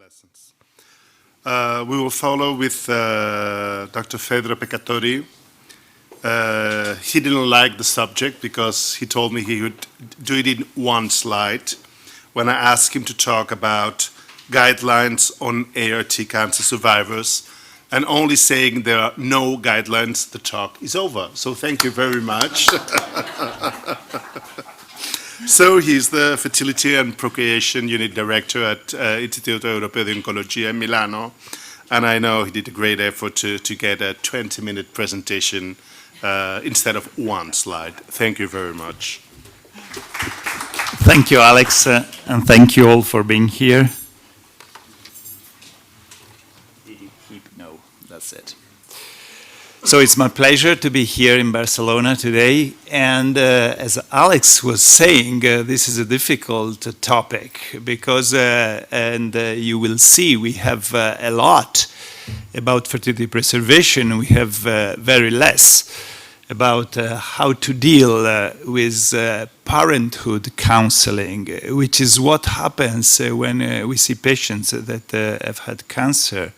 lessons. We will follow with Dr. Fedro Peccatori. He didn't like the subject because he told me he would do it in one slide. When I asked him to talk about guidelines on ART cancer survivors, and only saying there are no guidelines, the talk is over. So thank you very much. So he's the Fertility and Procreation Unit Director at Instituto Europeo di Oncologia in Milano. And I know he did a great effort to get a 20-minute presentation instead of one slide. Thank you very much. Thank you, Alex, and thank you all for being here. No, that's it. So it's my pleasure to be here in Barcelona today. And as Alex was saying, this is a difficult topic because, you will see, we have a lot about fertility preservation. We have very less about how to deal with parenthood counseling, which is what happens when we see patients that have had cancer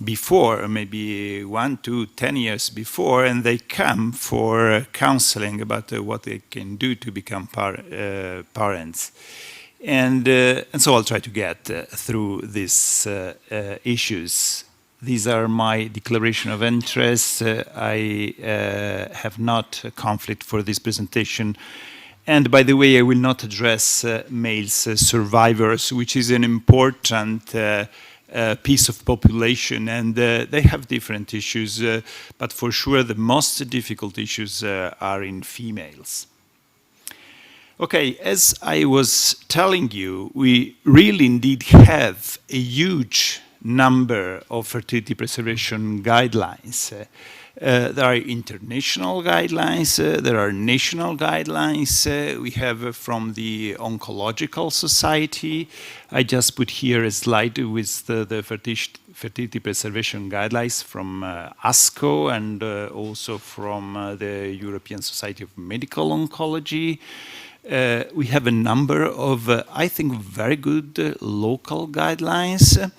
before, maybe 1 to 10 years before, and they come for counseling about what they can do to become parents. And so I'll try to get through these issues. These are my declaration of interest. I have not a conflict for this presentation. And by the way, I will not address males survivors, which is an important piece of population, and they have different issues, but for sure the most difficult issues are in females. Okay, as I was telling you, we really indeed have a huge number of fertility preservation guidelines. There are international guidelines, there are national guidelines. We have from the Oncological Society. I just put here a slide with the fertility preservation guidelines from ASCO and also from the European Society of Medical Oncology. We have a number of, I think, very good local guidelines.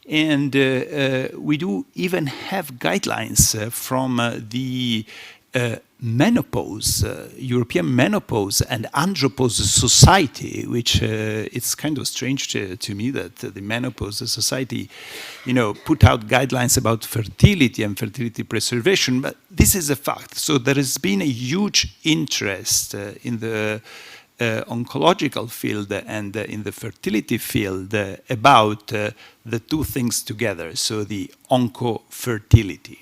And we do even have guidelines from the menopause, European Menopause and Andropause Society, which it's kind of strange to me that the Menopause Society, put out guidelines about fertility and fertility preservation, but this is a fact. So there has been a huge interest in the oncological field and in the fertility field about the two things together, so the oncofertility.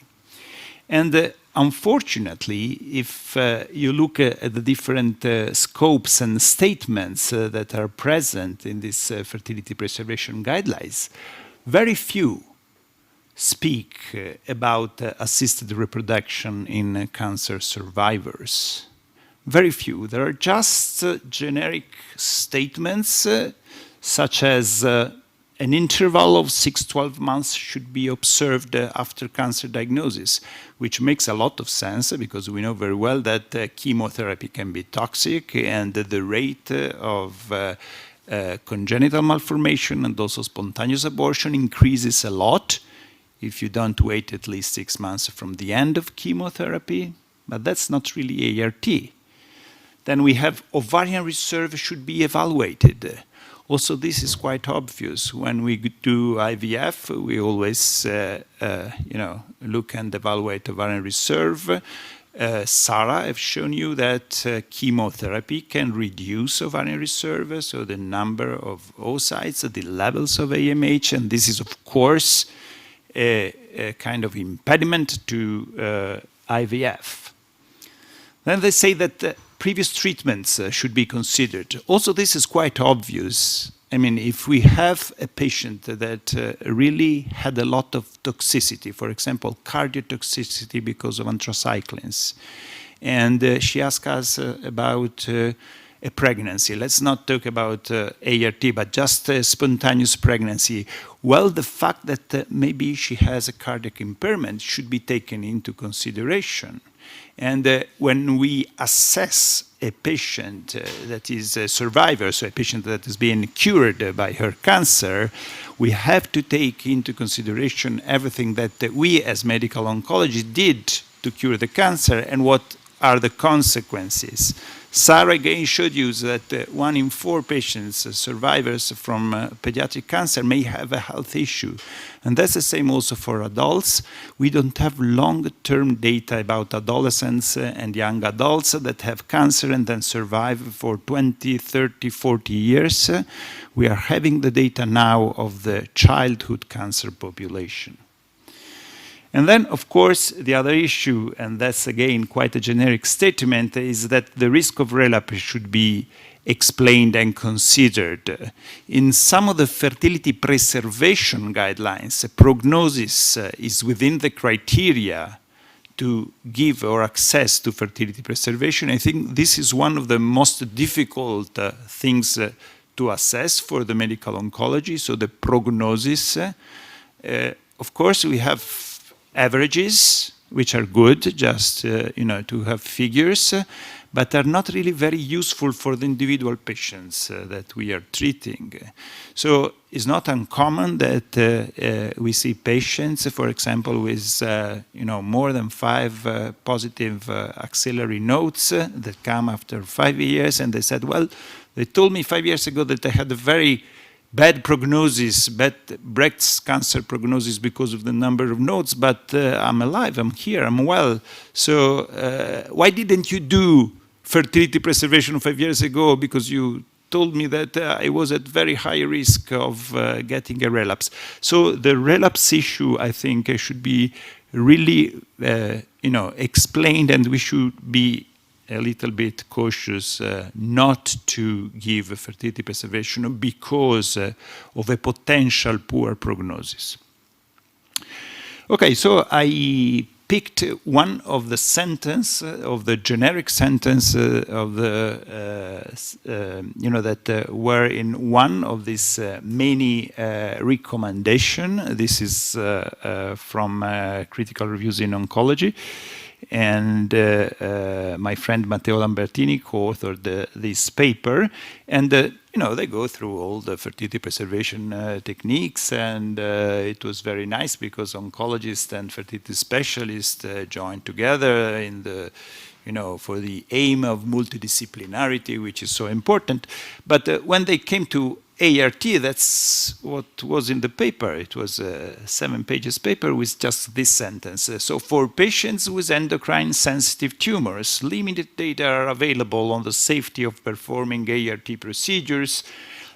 And unfortunately, if you look at the different scopes and statements that are present in these fertility preservation guidelines, very few speak about assisted reproduction in cancer survivors. Very few. There are just generic statements such as an interval of 6-12 months should be observed after cancer diagnosis, which makes a lot of sense because we know very well that chemotherapy can be toxic and the rate of congenital malformation and also spontaneous abortion increases a lot if you don't wait at least 6 months from the end of chemotherapy, but that's not really ART. Then we have ovarian reserve should be evaluated. Also, this is quite obvious. When we do IVF, we always, look and evaluate ovarian reserve. Sarah, I've shown you that chemotherapy can reduce ovarian reserve, so the number of oocytes, the levels of AMH, and this is, of course, a kind of impediment to IVF. Then they say that previous treatments should be considered. Also, this is quite obvious. I mean, if we have a patient that really had a lot of toxicity, for example, cardiotoxicity because of anthracyclines, and she asked us about a pregnancy. Let's not talk about ART, but just spontaneous pregnancy. Well, the fact that maybe she has a cardiac impairment should be taken into consideration. And when we assess a patient that is a survivor, so a patient that is being cured by her cancer, we have to take into consideration everything that we as medical oncologists did to cure the cancer and what are the consequences. Sarah again showed you that 1 in 4 patients, survivors from pediatric cancer, may have a health issue. And that's the same also for adults. We don't have long-term data about adolescents and young adults that have cancer and then survive for 20, 30, 40 years. We are having the data now of the childhood cancer population. And then, of course, the other issue, and that's again quite a generic statement, is that the risk of relapse should be explained and considered. In some of the fertility preservation guidelines, prognosis is within the criteria to give or access to fertility preservation. I think this is one of the most difficult things to assess for the medical oncology, so the prognosis. Of course, we have averages, which are good, just to have figures, but are not really very useful for the individual patients that we are treating. So it's not uncommon that we see patients, for example, with more than 5 positive axillary nodes that come after 5 years, and they said, well, they told me 5 years ago that I had a very bad prognosis, bad breast cancer prognosis because of the number of nodes, but I'm alive, I'm here, I'm well. So why didn't you do fertility preservation 5 years ago? Because you told me that I was at very high risk of getting a relapse. So the relapse issue, I think, should be really explained, and we should be a little bit cautious not to give fertility preservation because of a potential poor prognosis. Okay, so I picked one of the sentence of the generic sentence of the that were in one of these many recommendation. This is from Critical Reviews in Oncology. And my friend Matteo Lambertini co-authored this paper, and they go through all the fertility preservation techniques, and it was very nice because oncologists and fertility specialists joined together in the for the aim of multidisciplinarity, which is so important. But when they came to ART, that's what was in the paper. It was a 7 pages paper with just this sentence. So for patients with endocrine sensitive tumors, limited data are available on the safety of performing ART procedures,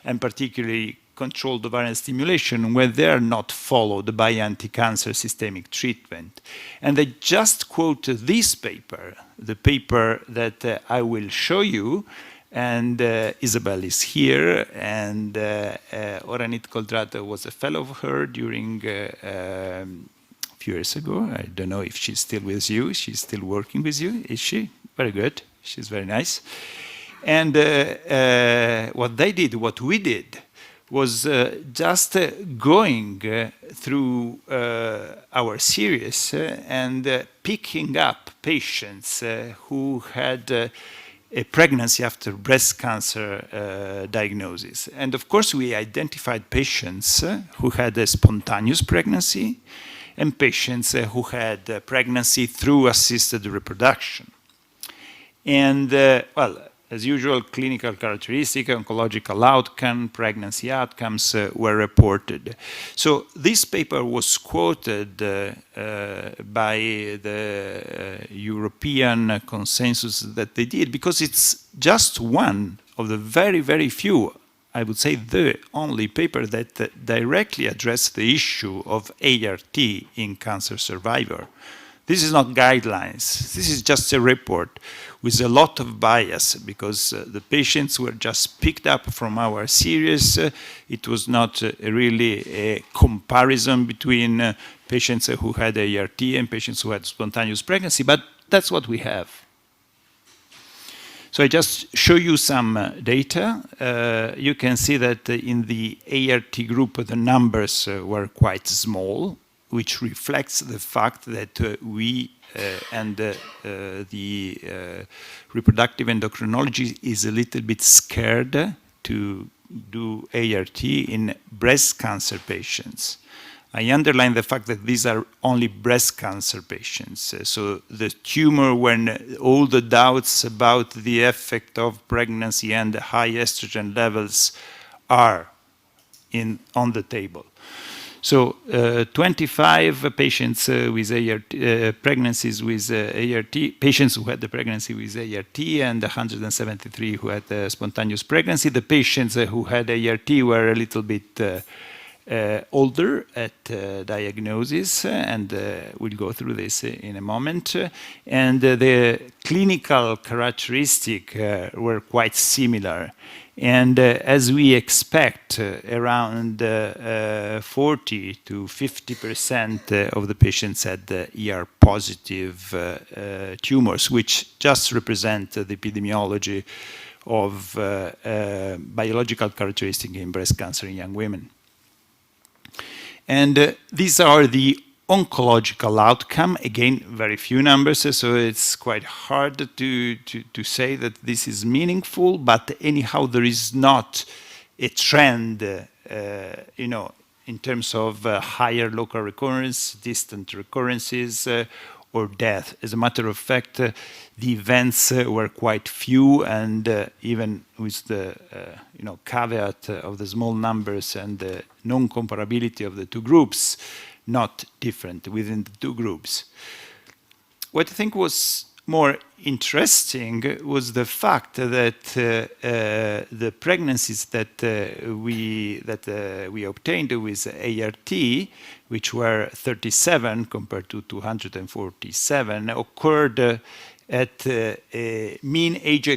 and particularly controlled ovarian stimulation, when they are not followed by anti-cancer systemic treatment. And I just quote this paper, the paper that I will show you. And Isabel is here, and Oranit Koldrata was a fellow of her during a few years ago. I don't know if she's still with you. She's still working with you, is she? Very good. She's very nice. And what they did, what we did, was just going through our series and picking up patients who had a pregnancy after breast cancer diagnosis. And of course, we identified patients who had a spontaneous pregnancy and patients who had pregnancy through assisted reproduction. And, well, as usual, clinical characteristic, oncological outcome, pregnancy outcomes were reported. So this paper was quoted by the European consensus that they did because it's just one of the very, very few, I would say the only paper that directly addressed the issue of ART in cancer survivor. This is not guidelines. This is just a report with a lot of bias because the patients were just picked up from our series. It was not really a comparison between patients who had ART and patients who had spontaneous pregnancy, but that's what we have. So I just show you some data. You can see that in the ART group, the numbers were quite small. which reflects the fact that we and the reproductive endocrinology is a little bit scared to do ART in breast cancer patients. I underline the fact that these are only breast cancer patients. So the tumor, when all the doubts about the effect of pregnancy and the high estrogen levels are on the table. So 25 patients with ART, pregnancies with ART, patients who had the pregnancy with ART, and 173 who had spontaneous pregnancy. The patients who had ART were a little bit older at diagnosis, and we'll go through this in a moment. And the clinical characteristics were quite similar. And as we expect, around 40 to 50% of the patients had ER-positive tumors, which just represent the epidemiology of biological characteristics in breast cancer in young women. And these are the oncological outcome. Again, very few numbers, so it's quite hard to say that this is meaningful, but anyhow, there is not a trend, in terms of higher local recurrence, distant recurrences, or death. As a matter of fact, the events were quite few, and even with the caveat of the small numbers and the non-comparability of the two groups, not different within the two groups. What I think was more interesting was the fact that the pregnancies that we obtained with ART, which were 37 compared to 247, occurred at a mean age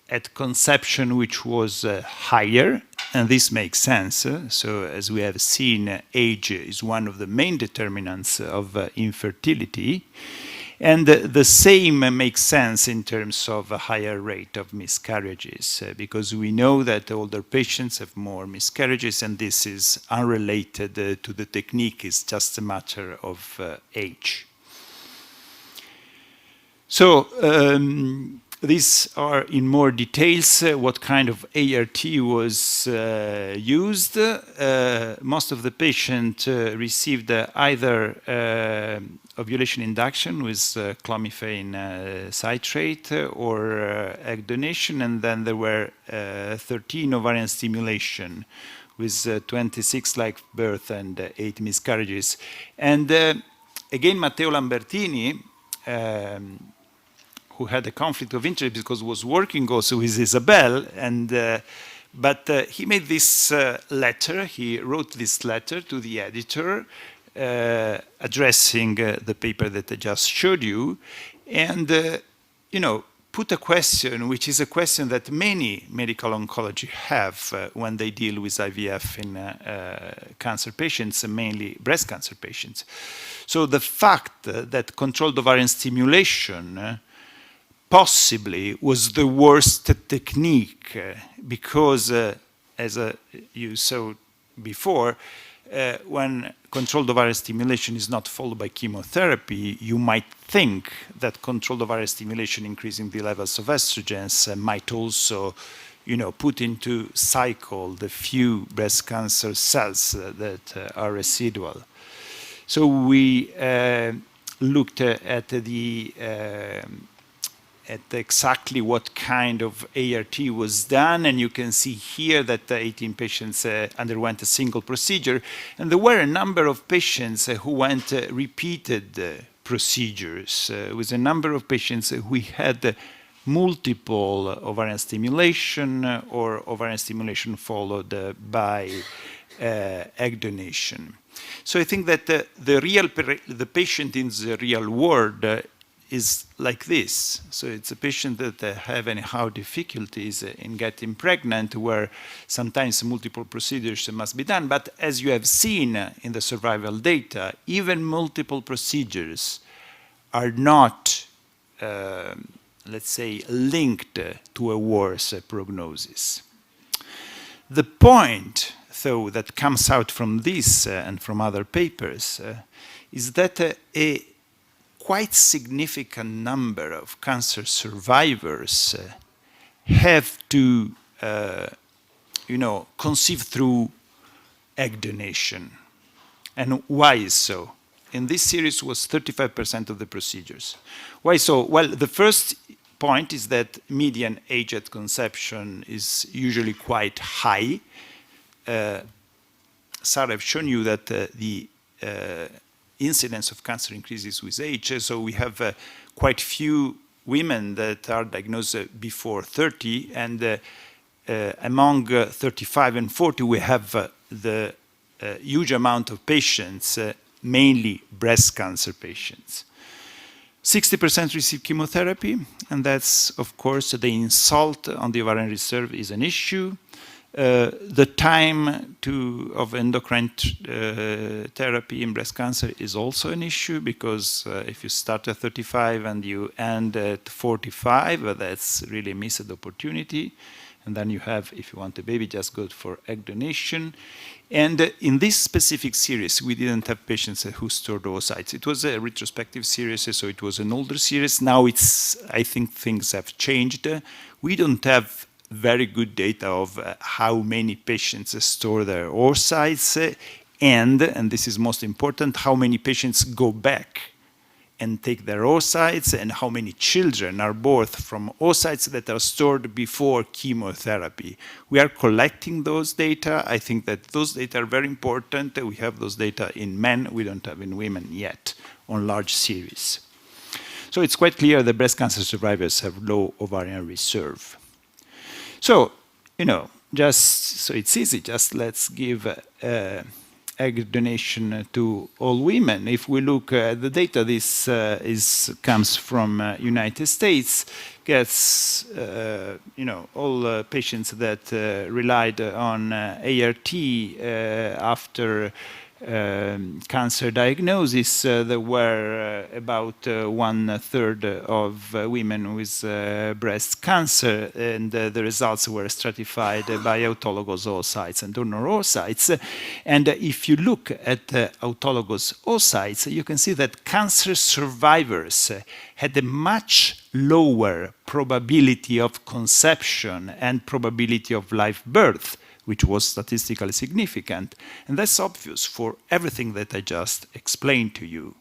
at conception which was higher, and this makes sense. So as we have seen, age is one of the main determinants of infertility. And the same makes sense in terms of a higher rate of miscarriages, because we know that older patients have more miscarriages, and this is unrelated to the technique, it's just a matter of age. So these are in more details what kind of ART was used. Most of the patients received either ovulation induction with clomiphene citrate or egg donation, and then there were 13 ovarian stimulation with 26 live birth and 8 miscarriages. And again, Matteo Lambertini, who had a conflict of interest because was working also with Isabel, and but he made this letter. He wrote this letter to the editor, addressing the paper that I just showed you, and put a question, which is a question that many medical oncology have when they deal with IVF in cancer patients, mainly breast cancer patients. So the fact that controlled ovarian stimulation possibly was the worst technique, because as you saw before, when controlled ovarian stimulation is not followed by chemotherapy, you might think that controlled ovarian stimulation increasing the levels of estrogens might also put into cycle the few breast cancer cells that are residual. So we looked at exactly what kind of ART was done, and you can see here that 18 patients underwent a single procedure, and there were a number of patients who went repeated procedures, with a number of patients who had multiple ovarian stimulation or ovarian stimulation followed by egg donation. So I think that the patient in the real world is like this. So it's a patient that have anyhow difficulties in getting pregnant, where sometimes multiple procedures must be done. But as you have seen in the survival data, even multiple procedures are not, let's say, linked to a worse prognosis. The point, though, that comes out from this and from other papers is that a quite significant number of cancer survivors have to, conceive through egg donation. And why is so? In this series was 35% of the procedures. Why so? Well, the first point is that median age at conception is usually quite high. Sarah, I've shown you that the incidence of cancer increases with age, so we have quite few women that are diagnosed before 30, and among 35 and 40 we have the huge amount of patients, mainly breast cancer patients. 60% receive chemotherapy, and that's, of course, the insult on the ovarian reserve is an issue. The time of endocrine therapy in breast cancer is also an issue, because if you start at 35 and you end at 45, that's really a missed opportunity. And then you have, if you want a baby, just go for egg donation. And in this specific series, we didn't have patients who stored oocytes. It was a retrospective series, so it was an older series. Now I think things have changed. We don't have very good data of how many patients store their oocytes, and this is most important, how many patients go back and take their oocytes, and how many children are born from oocytes that are stored before chemotherapy. We are collecting those data. I think that those data are very important. We have those data in men. We don't have in women yet on large series. So it's quite clear that breast cancer survivors have low ovarian reserve. So, just so it's easy, just let's give egg donation to all women. If we look at the data, this comes from United States, gets all patients that relied on ART after cancer diagnosis. There were about 1/3 of women with breast cancer, and the results were stratified by autologous oocytes and donor oocytes. And if you look at autologous oocytes, you can see that cancer survivors had a much lower probability of conception and probability of live birth, which was statistically significant. And that's obvious for everything that I just explained to you.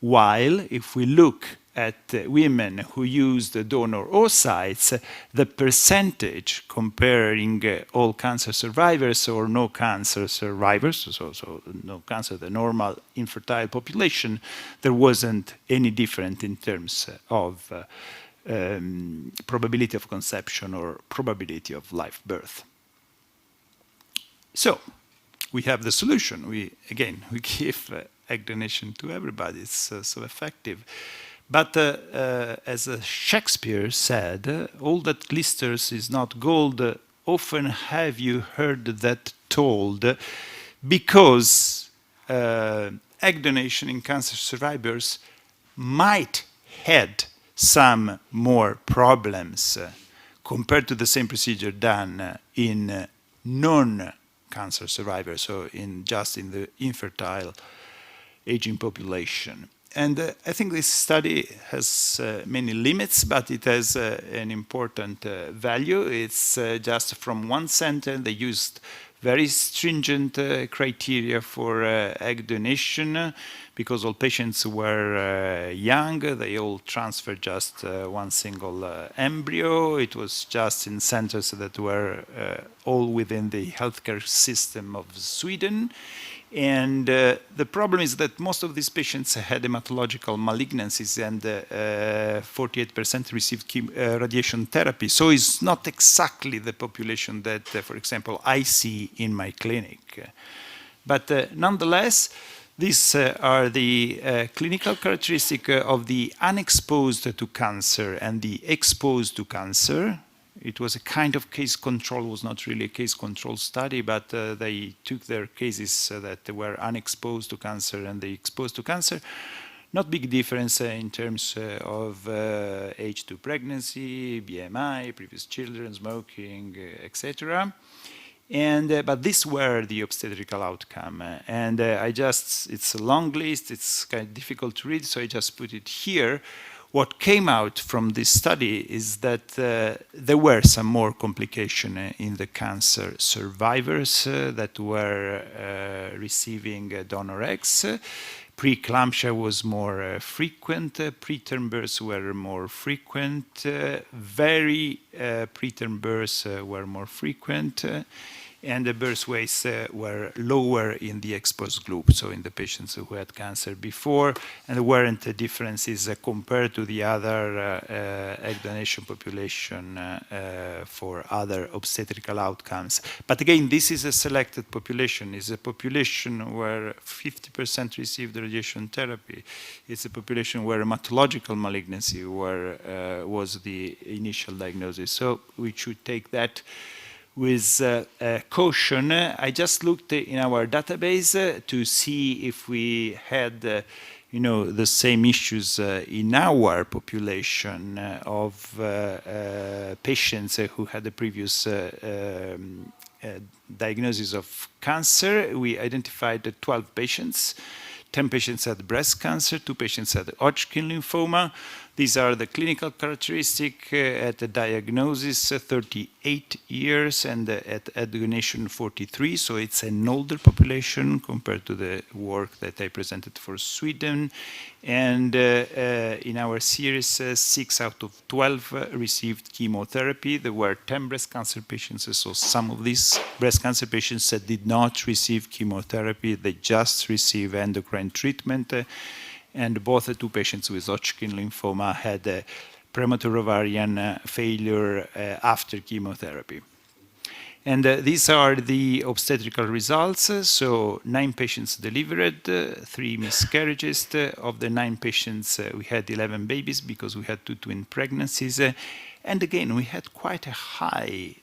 While if we look at women who used donor oocytes, the percentage comparing all cancer survivors or no cancer survivors, so no cancer, the normal infertile population, there wasn't any different in terms of probability of conception or probability of live birth. So we have the solution. We give egg donation to everybody. It's so effective. But as Shakespeare said, all that glisters is not gold. Often have you heard that told, because egg donation in cancer survivors might had some more problems compared to the same procedure done in non-cancer survivors, so just in the infertile aging population. And I think this study has many limits, but it has an important value. It's just from one center. They used very stringent criteria for egg donation, because all patients were young. They all transferred just one single embryo. It was just in centers that were all within the healthcare system of Sweden. And the problem is that most of these patients had hematological malignancies, and 48% received radiation therapy. So it's not exactly the population that, for example, I see in my clinic. But nonetheless, these are the clinical characteristics of the unexposed to cancer and the exposed to cancer. It was a kind of case control. It was not really a case control study, but they took their cases that were unexposed to cancer and they exposed to cancer. Not big difference in terms of age to pregnancy, BMI, previous children, smoking, etc. And but these were the obstetrical outcome, and it's a long list. It's kind of difficult to read, so I just put it here. What came out from this study is that there were some more complication in the cancer survivors that were receiving donor eggs. Preeclampsia was more frequent, preterm births were more frequent, very preterm births were more frequent, and the birth weights were lower in the exposed group, so in the patients who had cancer before, and there weren't differences compared to the other egg donation population for other obstetrical outcomes. But again, this is a selected population. It's a population where 50% received radiation therapy. It's a population where hematological malignancy was the initial diagnosis. So we should take that with caution. I just looked in our database to see if we had the same issues in our population of patients who had a previous diagnosis of cancer. We identified 12 patients. 10 patients had breast cancer, 2 patients had Hodgkin lymphoma. These are the clinical characteristics at the diagnosis, 38 years, and at donation 43. So it's an older population compared to the work that I presented for Sweden. And in our series, 6 out of 12 received chemotherapy. There were 10 breast cancer patients, so some of these breast cancer patients that did not receive chemotherapy, they just received endocrine treatment. And both the 2 patients with Hodgkin lymphoma had premature ovarian failure after chemotherapy. And these are the obstetrical results. So 9 patients delivered, 3 miscarriages. Of the 9 patients, we had 11 babies because we had 2 twin pregnancies. And again, we had quite a high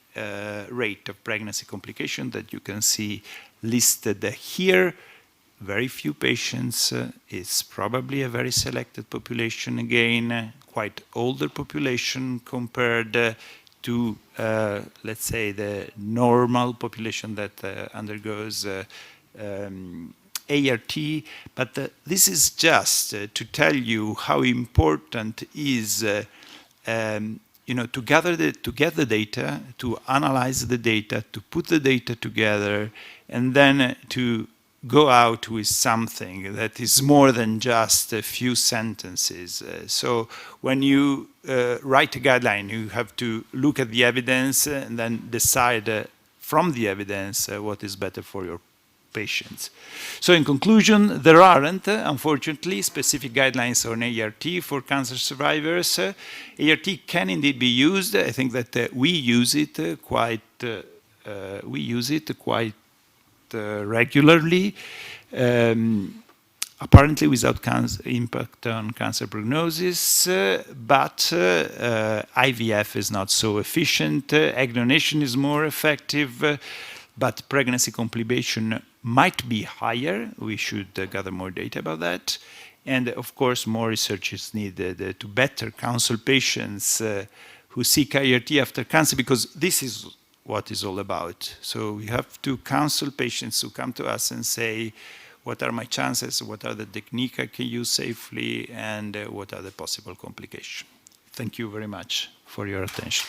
rate of pregnancy complication that you can see listed here. Very few patients. It's probably a very selected population again, quite older population compared to, let's say, the normal population that undergoes ART. But this is just to tell you how important is to get the data, to analyze the data, to put the data together, and then to go out with something that is more than just a few sentences. So when you write a guideline, you have to look at the evidence and then decide from the evidence what is better for your patients. So in conclusion, there aren't, unfortunately, specific guidelines on ART for cancer survivors. ART can indeed be used. I think that we use it quite regularly, apparently without impact on cancer prognosis, but IVF is not so efficient. Egg donation is more effective, but pregnancy complication might be higher. We should gather more data about that. And of course, more research is needed to better counsel patients who seek IRT after cancer, because this is what is all about. So we have to counsel patients who come to us and say, what are my chances, what are the techniques I can use safely, and what are the possible complications. Thank you very much for your attention.